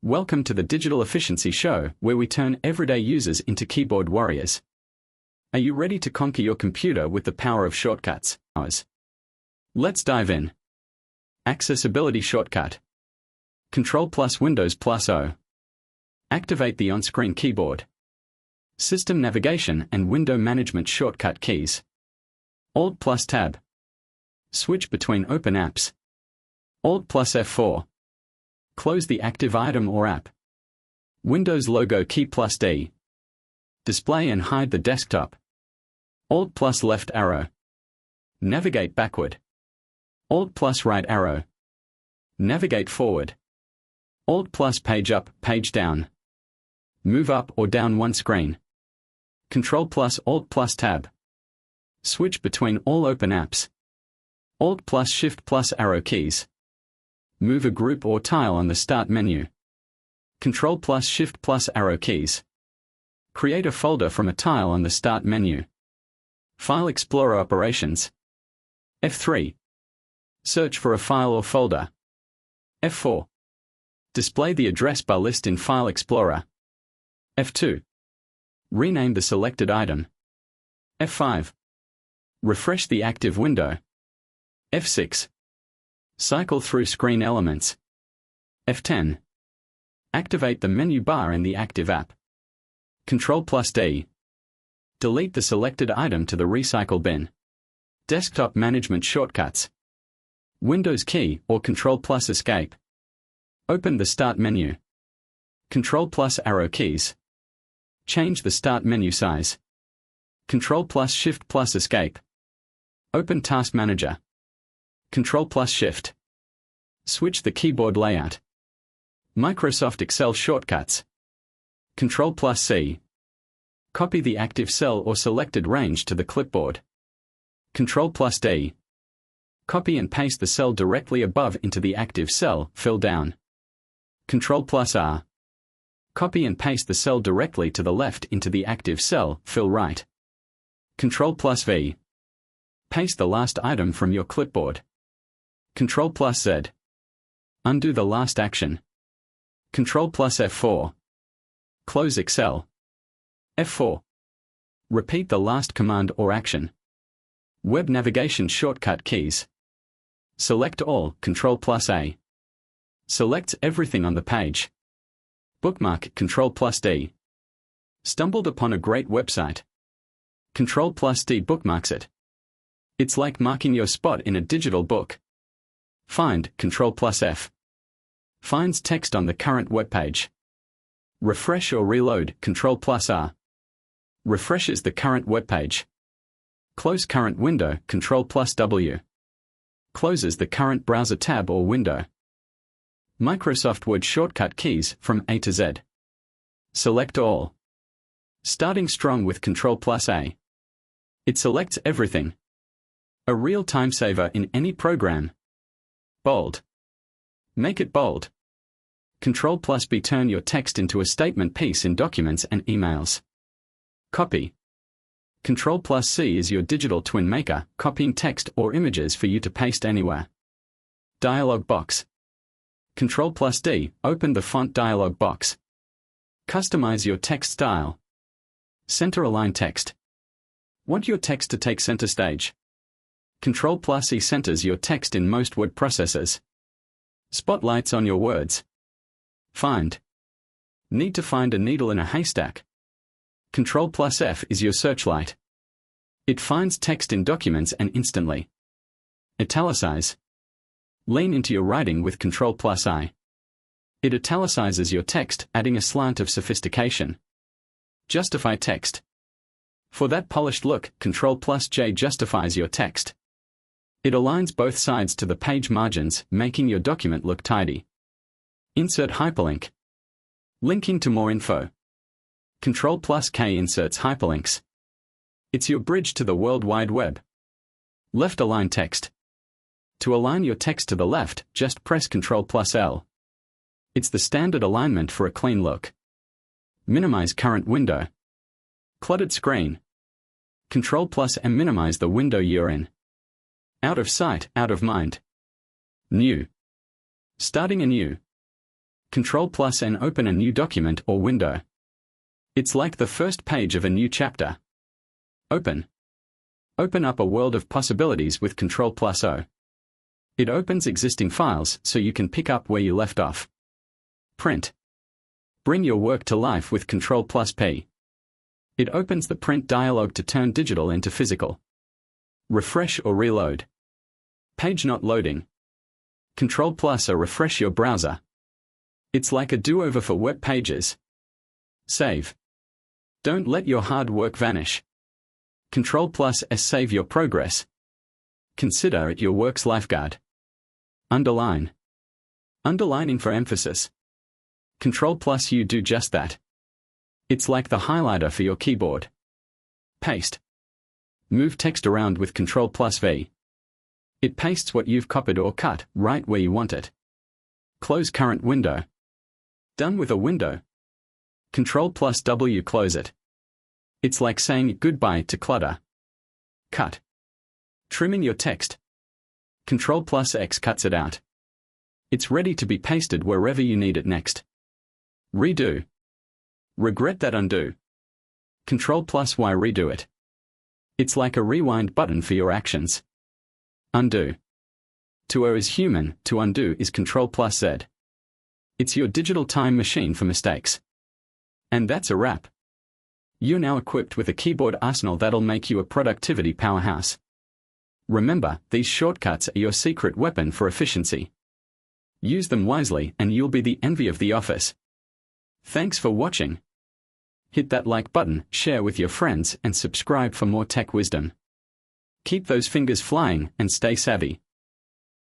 Welcome to the Digital Efficiency Show, where we turn everyday users into keyboard warriors. Are you ready to conquer your computer with the power of shortcuts? Let's dive in. Accessibility shortcut. Control plus Windows plus O. Activate the on-screen keyboard. System navigation and window management shortcut keys. Alt plus Tab. Switch between open apps. Alt plus F4. Close the active item or app. Windows logo key plus D. Display and hide the desktop. Alt plus left arrow. Navigate backward. Alt plus right arrow. Navigate forward. Alt plus page up, page down. Move up or down one screen. Control plus Alt plus Tab. Switch between all open apps. Alt plus Shift plus arrow keys. Move a group or tile on the Start menu. Control plus Shift plus arrow keys. Create a folder from a tile on the Start menu. File Explorer operations. F3. Search for a file or folder. F4. Display the address bar list in File Explorer. F2. Rename the selected item. F5. Refresh the active window. F6. Cycle through screen elements. F10. Activate the menu bar in the active app. Control plus D. Delete the selected item to the recycle bin. Desktop management shortcuts. Windows key or Control plus Escape. Open the Start menu. Control plus arrow keys. Change the Start menu size. Control plus Shift plus Escape. Open Task Manager. Control plus Shift. Switch the keyboard layout. Microsoft Excel shortcuts. Control plus C. Copy the active cell or selected range to the clipboard. Control plus D. Copy and paste the cell directly above into the active cell, fill down. Control plus R. Copy and paste the cell directly to the left into the active cell, fill right. Control plus V. Paste the last item from your clipboard. Control plus Z. Undo the last action. Control plus F4. Close Excel. F4. Repeat the last command or action. Web navigation shortcut keys. Select all, Control plus A. Selects everything on the page. Bookmark, Control plus D. Stumbled upon a great website. Control plus D bookmarks it. It's like marking your spot in a digital book. Find, Control plus F. Finds text on the current web page. Refresh or reload, Control plus R. Refreshes the current web page. Close current window, Control plus W. Closes the current browser tab or window. Microsoft Word shortcut keys from A to Z. Select all. Starting strong with Control plus A. It selects everything. A real time saver in any program. Bold. Make it bold. Control plus B. Turn your text into a statement piece in documents and emails. Copy. Control plus C is your digital twin maker, copying text or images for you to paste anywhere. Dialog box. Control plus D. Open the font dialog box. Customize your text style. Center align text. Want your text to take center stage? Control plus E centers your text in most word processors. Spotlights on your words. Find. Need to find a needle in a haystack? Control plus F is your searchlight. It finds text in documents and instantly. Italicize. Lean into your writing with Control plus I. It italicizes your text, adding a slant of sophistication. Justify text. For that polished look, Control plus J justifies your text. It aligns both sides to the page margins, making your document look tidy. Insert hyperlink. Linking to more info. Control plus K inserts hyperlinks. It's your bridge to the World Wide Web. Left align text. To align your text to the left, just press Control plus L. It's the standard alignment for a clean look. Minimize current window. Cluttered screen. Control plus M. Minimize the window you're in. Out of sight, out of mind. New. Starting anew. Ctrl+N open a new document or window. It's like the first page of a new chapter. Open. Open up a world of possibilities with Ctrl+O. It opens existing files so you can pick up where you left off. Print. Bring your work to life with Ctrl+P. It opens the print dialog to turn digital into physical. Refresh or reload. Page not loading. Ctrl+O refresh your browser. It's like a do-over for web pages. Save. Don't let your hard work vanish. Ctrl+S save your progress. Consider it your work's lifeguard. Underline. Underlining for emphasis. Ctrl+U do just that. It's like the highlighter for your keyboard. Paste. Move text around with Ctrl+V. It pastes what you've copied or cut right where you want it. Close current window. Done with a window. Ctrl+W close it. It's like saying goodbye to clutter. Cut. Trimming your text. Ctrl+X cuts it out. It's ready to be pasted wherever you need it next. Redo. Regret that undo. Ctrl+Y redo it. It's like a rewind button for your actions. Undo. To err is human, to undo is Ctrl+Z. It's your digital time machine for mistakes. And that's a wrap. You're now equipped with a keyboard arsenal that'll make you a productivity powerhouse. Remember, these shortcuts are your secret weapon for efficiency. Use them wisely and you'll be the envy of the office. Thanks for watching. Hit that like button, share with your friends, and subscribe for more tech wisdom. Keep those fingers flying and stay savvy.